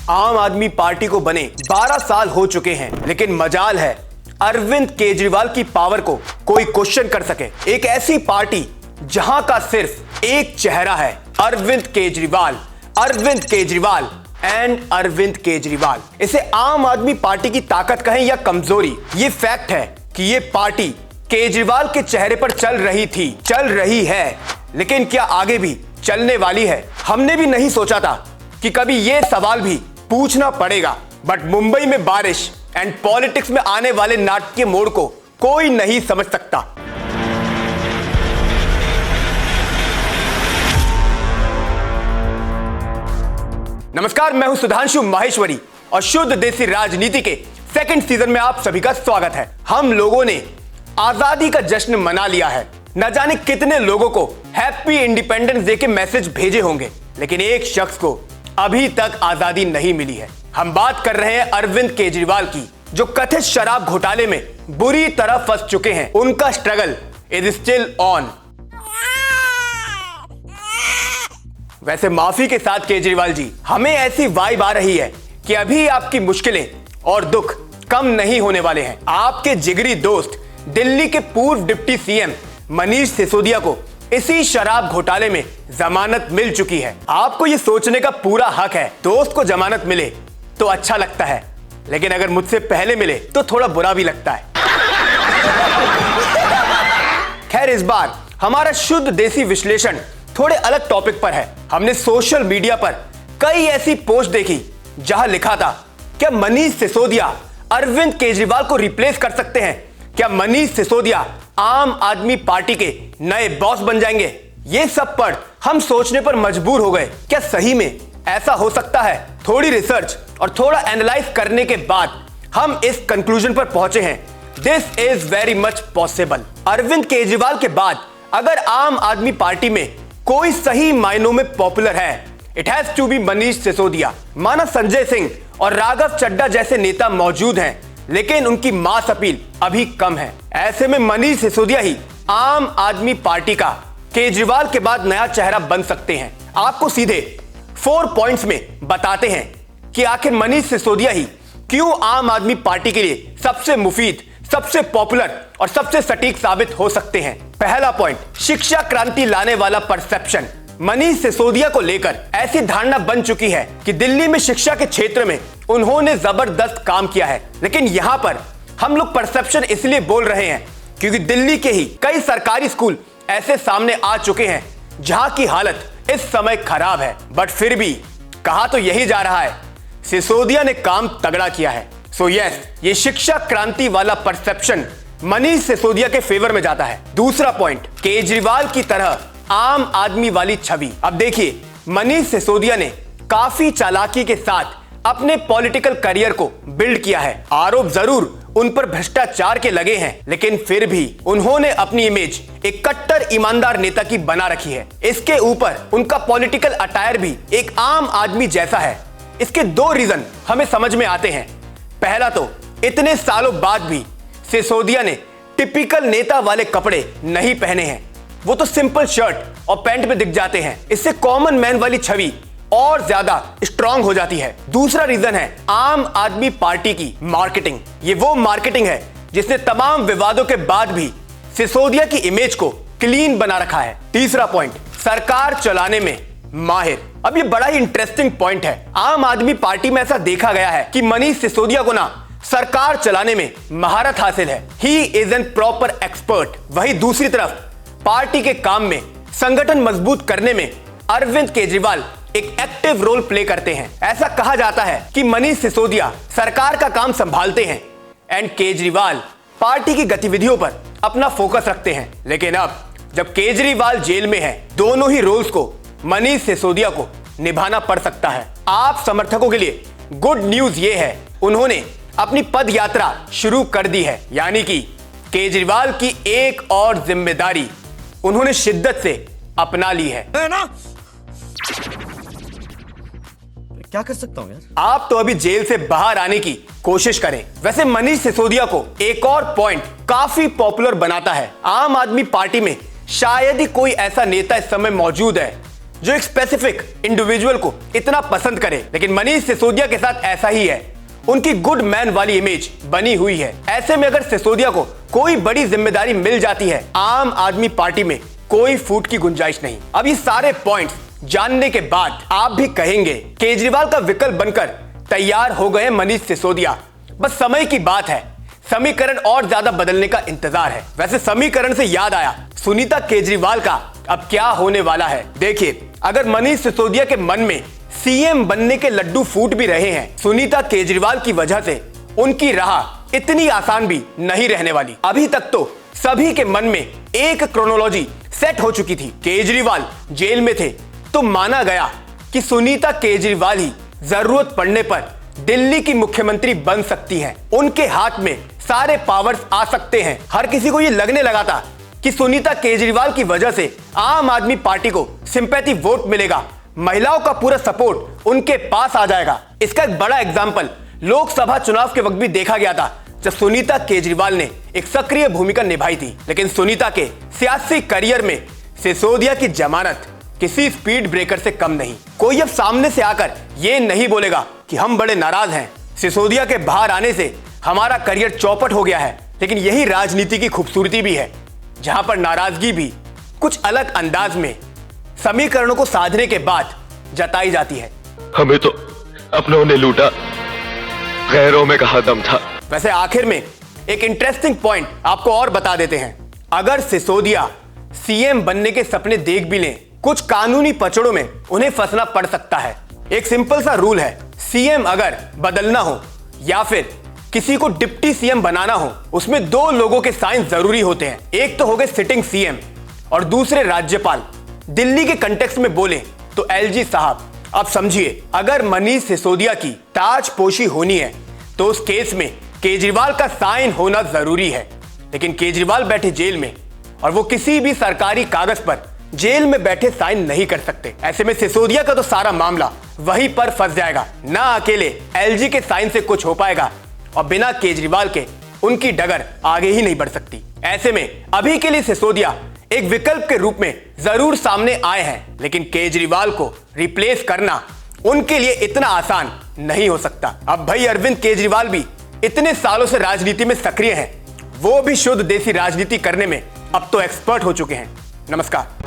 आम आदमी पार्टी को बने 12 साल हो चुके हैं, लेकिन मजाल है अरविंद केजरीवाल की पावर को कोई क्वेश्चन कर सके। एक ऐसी पार्टी जहां का सिर्फ एक चेहरा है, अरविंद केजरीवाल, अरविंद केजरीवाल एंड अरविंद केजरीवाल। इसे आम आदमी पार्टी की ताकत कहें या कमजोरी, ये फैक्ट है कि ये पार्टी केजरीवाल के चेहरे पर चल रही थी, चल रही है, लेकिन क्या आगे भी चलने वाली है? हमने भी नहीं सोचा था कि कभी ये सवाल भी पूछना पड़ेगा, बट मुंबई में बारिश एंड पॉलिटिक्स में आने वाले नाटकीय मोड़ को कोई नहीं समझ सकता। नमस्कार, मैं हूं सुधांशु माहेश्वरी और शुद्ध देसी राजनीति के सेकंड सीजन में आप सभी का स्वागत है। हम लोगों ने आजादी का जश्न मना लिया है, न जाने कितने लोगों को हैप्पी इंडिपेंडेंस डे के मैसेज भेजे होंगे, लेकिन एक शख्स को अभी तक आजादी नहीं मिली है। हम बात कर रहे हैं अरविंद केजरीवाल की, जो कथित शराब घोटाले में बुरी तरह फंस चुके हैं। उनका स्ट्रगल इज स्टिल ऑन। वैसे माफी के साथ केजरीवाल जी, हमें ऐसी वाइब आ रही है कि अभी आपकी मुश्किलें और दुख कम नहीं होने वाले हैं। आपके जिगरी दोस्त दिल्ली के पूर्व डिप्टी सीएम मनीष सिसोदिया को इसी शराब घोटाले में जमानत मिल चुकी है। आपको यह सोचने का पूरा हक है, दोस्त को जमानत मिले तो अच्छा लगता है, लेकिन अगर मुझसे पहले मिले तो थोड़ा बुरा भी लगता है। खैर, इस बार हमारा शुद्ध देसी विश्लेषण थोड़े अलग टॉपिक पर है। हमने सोशल मीडिया पर कई ऐसी पोस्ट देखी जहां लिखा था, क्या मनीष सिसोदिया अरविंद केजरीवाल को रिप्लेस कर सकते हैं? क्या मनीष सिसोदिया आम आदमी पार्टी के नए बॉस बन जाएंगे? ये सब पढ़ हम सोचने पर मजबूर हो गए, क्या सही में ऐसा हो सकता है? थोड़ी रिसर्च और थोड़ा एनालाइज करने के बाद हम इस कंक्लूजन पर पहुंचे हैं, this is very much possible. Arvind Kejriwal के बाद अगर आम आदमी पार्टी में कोई सही मायनों में पॉपुलर है, it has to be Manish Sisodia. माना संजय सिंह और राघव चड्ढा जैसे नेता मौजूद हैं, लेकिन उनकी मास अपील अभी कम है। ऐसे में मनीष सिसोदिया ही आम आदमी पार्टी का केजरीवाल के बाद नया चेहरा बन सकते हैं। आपको सीधे 4 पॉइंट्स में बताते हैं कि आखिर मनीष सिसोदिया ही क्यों आम आदमी पार्टी के लिए सबसे मुफीद, सबसे पॉपुलर और सबसे सटीक साबित हो सकते हैं। पहला पॉइंट, शिक्षा क्रांति लाने वाला परसेप्शन। मनीष सिसोदिया को लेकर ऐसी धारणा बन चुकी है कि दिल्ली में शिक्षा के क्षेत्र में उन्होंने जबरदस्त काम किया है, लेकिन यहां पर हम लोग परसेप्शन इसलिए बोल रहे हैं क्योंकि दिल्ली के ही कई सरकारी स्कूल ऐसे सामने आ चुके हैं जहां की हालत इस समय खराब है। बट फिर भी कहा तो यही जा रहा है, सिसोदिया ने काम तगड़ा किया है। सो यस, ये शिक्षा क्रांति वाला परसेप्शन मनीष सिसोदिया के फेवर में जाता है। दूसरा पॉइंट, केजरीवाल की तरह आम आदमी वाली छवि। अब देखिए, मनीष सिसोदिया ने काफी चालाकी के साथ अपने पॉलिटिकल करियर को बिल्ड किया है। आरोप जरूर उन पर भ्रष्टाचार के लगे हैं, लेकिन फिर भी उन्होंने अपनी इमेज एक कट्टर ईमानदार नेता की बना रखी है। इसके ऊपर उनका पॉलिटिकल अटायर भी एक आम आदमी जैसा है। इसके 2 रीजन हमें समझ में आते हैं। पहला तो, इतने सालों बाद भी सिसोदिया ने टिपिकल नेता वाले कपड़े नहीं पहने हैं, वो तो सिंपल शर्ट और पैंट में दिख जाते हैं। इससे कॉमन मैन वाली छवि और ज्यादा स्ट्रांग हो जाती है। दूसरा रीजन है आम आदमी पार्टी की मार्केटिंग। ये वो मार्केटिंग है जिसने तमाम विवादों के बाद भी सिसोदिया की इमेज को क्लीन बना रखा है। तीसरा पॉइंट, सरकार चलाने में माहिर। अब ये बड़ा ही इंटरेस्टिंग पॉइंट है। आम आदमी पार्टी में ऐसा देखा गया है कि मनीष सिसोदिया को ना सरकार चलाने में महारत हासिल है। He is an proper expert. वहीं दूसरी तरफ पार्टी के काम में, संगठन मजबूत करने में अरविंद केजरीवाल एक एक्टिव रोल प्ले करते हैं। ऐसा कहा जाता है कि मनीष सिसोदिया सरकार का काम संभालते हैं एंड केजरीवाल पार्टी की गतिविधियों पर अपना फोकस रखते हैं। लेकिन अब जब केजरीवाल जेल में है, दोनों ही रोल्स को मनीष सिसोदिया को निभाना पड़ सकता है। आप समर्थकों के लिए गुड न्यूज ये है, उन्होंने अपनी पद यात्रा शुरू कर दी है, यानी कि केजरीवाल की एक और जिम्मेदारी उन्होंने शिद्दत से अपना ली है ना? क्या कर सकता हूं यार? आप तो अभी जेल से बाहर आने की कोशिश करें। वैसे मनीष सिसोदिया को एक और पॉइंट काफी पॉपुलर बनाता है। आम आदमी पार्टी में शायद ही कोई ऐसा नेता इस समय मौजूद है जो एक स्पेसिफिक इंडिविजुअल को इतना पसंद करे। लेकिन मनीष सिसोदिया के साथ ऐसा ही है, उनकी गुड मैन वाली इमेज बनी हुई है। ऐसे में अगर सिसोदिया को कोई बड़ी जिम्मेदारी मिल जाती है, आम आदमी पार्टी में कोई फूट की गुंजाइश नहीं। अब ये सारे पॉइंट्स जानने के बाद आप भी कहेंगे केजरीवाल का विकल्प बनकर तैयार हो गए मनीष सिसोदिया। बस समय की बात है, समीकरण और ज्यादा बदलने का इंतजार है। वैसे समीकरण से याद आया, सुनीता केजरीवाल का अब क्या होने वाला है। देखिए, अगर मनीष सिसोदिया के मन में सीएम बनने के लड्डू फूट भी रहे हैं, सुनीता केजरीवाल की वजह से उनकी राह इतनी आसान भी नहीं रहने वाली। अभी तक तो सभी के मन में एक क्रोनोलॉजी सेट हो चुकी थी। केजरीवाल जेल में थे तो माना गया कि सुनीता केजरीवाल ही जरूरत पड़ने पर दिल्ली की मुख्यमंत्री बन सकती हैं। उनके हाथ में सारे पावर्स आ सकते हैं। हर किसी को यह लगने लगा था कि सुनीता केजरीवाल की वजह से आम आदमी पार्टी को सिंपैथी वोट मिलेगा, महिलाओं का पूरा सपोर्ट उनके पास आ जाएगा। इसका एक बड़ा एग्जाम्पल लोकसभा चुनाव के वक्त भी देखा गया था, जब सुनीता केजरीवाल ने एक सक्रिय भूमिका निभाई थी। लेकिन सुनीता के सियासी करियर में सिसोदिया की जमानत किसी स्पीड ब्रेकर से कम नहीं। कोई अब सामने से आकर यह नहीं बोलेगा कि हम बड़े नाराज हैं, सिसोदिया के बाहर आने से हमारा करियर चौपट हो गया है। लेकिन यही राजनीति की खूबसूरती भी है, जहां पर नाराजगी भी कुछ अलग अंदाज में समीकरणों को साधने के बाद जताई जाती है। हमें तो अपनों ने लूटा, गैरों में कहा दम था। वैसे आखिर में एक इंटरेस्टिंग पॉइंट आपको और बता देते हैं। अगर सिसोदिया सीएम बनने के सपने देख भी लें, कुछ कानूनी पचड़ों में उन्हें फंसना पड़ सकता है। एक सिंपल सा रूल है, सीएम अगर बदलना हो या फिर किसी को डिप्टी सीएम बनाना हो, उसमें दो लोगों के साइन जरूरी होते हैं। एक तो हो गए सिटिंग सीएम और दूसरे राज्यपाल। दिल्ली के कंटेक्स्ट में बोले तो एलजी साहब। अब समझिए, अगर मनीष सिसोदिया की ताजपोशी होनी है तो उस केस में केजरीवाल का साइन होना जरूरी है। लेकिन केजरीवाल बैठे जेल में और वो किसी भी सरकारी कागज पर जेल में बैठे साइन नहीं कर सकते। ऐसे में सिसोदिया का तो सारा मामला वहीं पर फंस जाएगा। ना अकेले एलजी के साइन से कुछ हो पाएगा और बिना केजरीवाल के उनकी डगर आगे ही नहीं बढ़ सकती। ऐसे में अभी के लिए सिसोदिया एक विकल्प के रूप में जरूर सामने आए हैं, लेकिन केजरीवाल को रिप्लेस करना उनके लिए इतना आसान नहीं हो सकता। अब भाई अरविंद केजरीवाल भी इतने सालों से राजनीति में सक्रिय हैं, वो भी शुद्ध देसी राजनीति करने में अब तो एक्सपर्ट हो चुके हैं। नमस्कार।